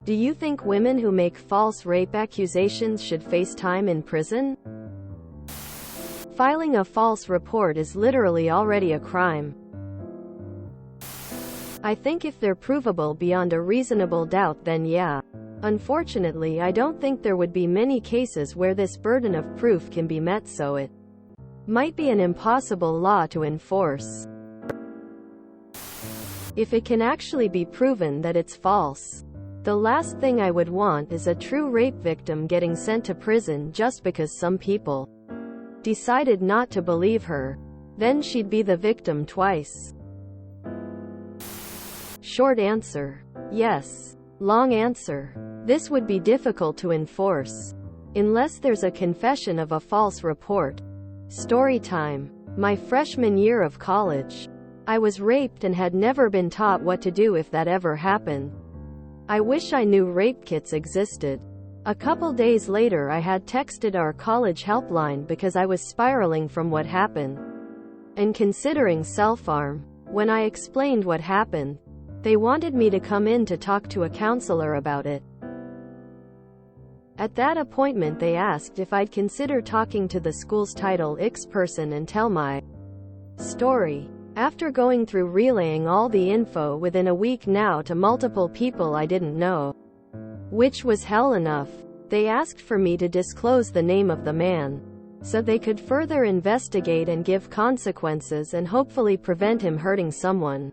Do you think women who make false rape accusations should face time in prison? Filing a false report is literally already a crime. I think if they're provable beyond a reasonable doubt, then yeah. Unfortunately, I don't think there would be many cases where this burden of proof can be met, so it might be an impossible law to enforce. If it can actually be proven that it's false, the last thing I would want is a true rape victim getting sent to prison just because some people decided not to believe her. Then she'd be the victim twice. Short answer: yes. Long answer: this would be difficult to enforce, unless there's a confession of a false report. Story time. My freshman year of college, I was raped and had never been taught what to do if that ever happened. I wish I knew rape kits existed. A couple days later, I had texted our college helpline because I was spiraling from what happened and considering self-harm. When I explained what happened, they wanted me to come in to talk to a counselor about it. At that appointment, they asked if I'd consider talking to the school's Title X person and tell my story. After going through relaying all the info within a week now to multiple people I didn't know, which was hell enough, they asked for me to disclose the name of the man, so they could further investigate and give consequences and hopefully prevent him hurting someone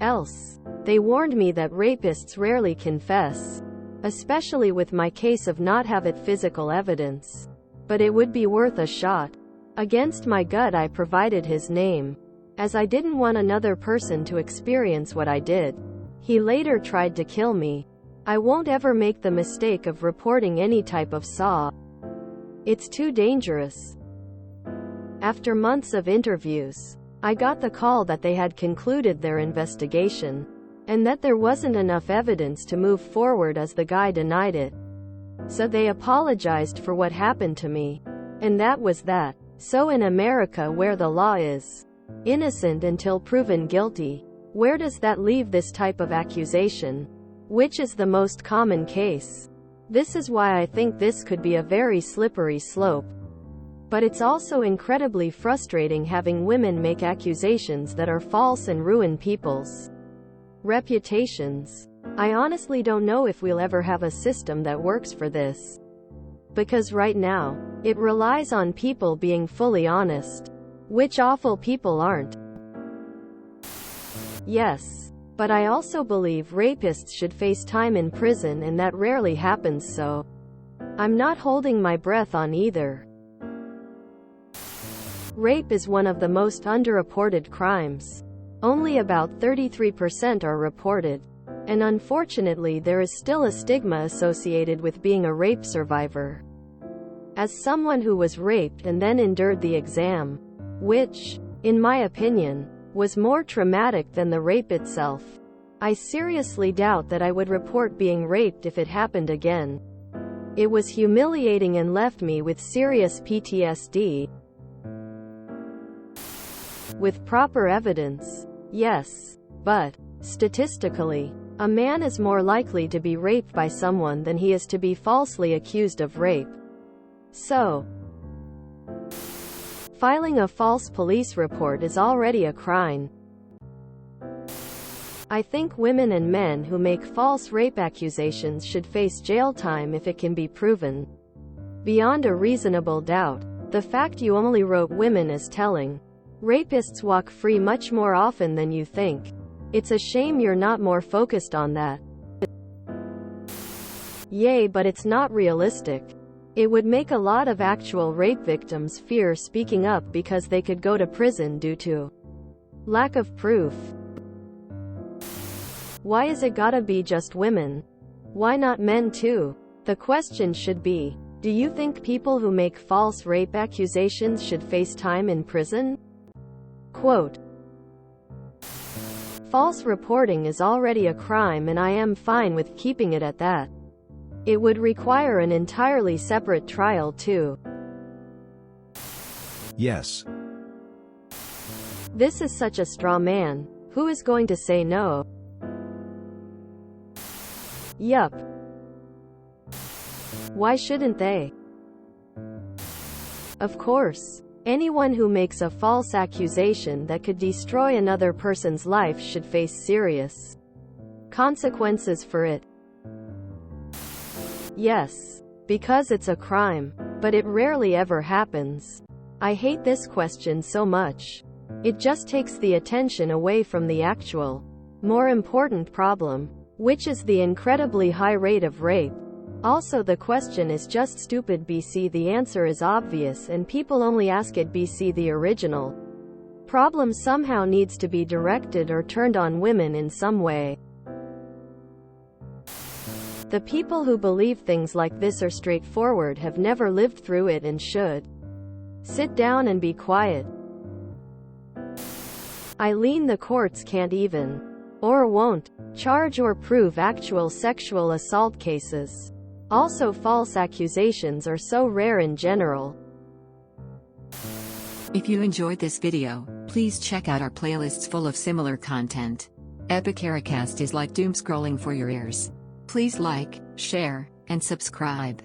else. They warned me that rapists rarely confess, especially with my case of not having physical evidence. But it would be worth a shot. Against my gut, I provided his name, as I didn't want another person to experience what I did. He later tried to kill me. I won't ever make the mistake of reporting any type of SAW. It's too dangerous. After months of interviews, I got the call that they had concluded their investigation, and that there wasn't enough evidence to move forward as the guy denied it. So they apologized for what happened to me. And that was that. So in America, where the law is innocent until proven guilty, where does that leave this type of accusation? Which is the most common case? This is why I think this could be a very slippery slope. But it's also incredibly frustrating having women make accusations that are false and ruin people's reputations. I honestly don't know if we'll ever have a system that works for this. Because right now, it relies on people being fully honest. Which awful people aren't. Yes. But I also believe rapists should face time in prison, and that rarely happens, so I'm not holding my breath on either. Rape is one of the most underreported crimes. Only about 33% are reported. And unfortunately, there is still a stigma associated with being a rape survivor. As someone who was raped and then endured the exam, which, in my opinion, was more traumatic than the rape itself, I seriously doubt that I would report being raped if it happened again. It was humiliating and left me with serious PTSD. With proper evidence, yes. But, statistically, a man is more likely to be raped by someone than he is to be falsely accused of rape. So, filing a false police report is already a crime. I think women and men who make false rape accusations should face jail time if it can be proven beyond a reasonable doubt. The fact you only wrote women is telling. Rapists walk free much more often than you think. It's a shame you're not more focused on that. Yay, but it's not realistic. It would make a lot of actual rape victims fear speaking up because they could go to prison due to lack of proof. Why is it gotta be just women? Why not men too? The question should be, do you think people who make false rape accusations should face time in prison? Quote, false reporting is already a crime, and I am fine with keeping it at that. It would require an entirely separate trial too. Yes. This is such a straw man. Who is going to say no? Yup. Why shouldn't they? Of course. Anyone who makes a false accusation that could destroy another person's life should face serious consequences for it. Yes. Because it's a crime. But it rarely ever happens. I hate this question so much. It just takes the attention away from the actual, more important problem, which is the incredibly high rate of rape. Also, the question is just stupid. BC The answer is obvious and people only ask it. BC The original problem somehow needs to be directed or turned on women in some way. The people who believe things like this are straightforward, have never lived through it, and should sit down and be quiet. Eileen, the courts can't even, or won't, charge or prove actual sexual assault cases. Also, false accusations are so rare in general. If you enjoyed this video, please check out our playlists full of similar content. TooAfraidToAsk is like doom scrolling for your ears. Please like, share, and subscribe.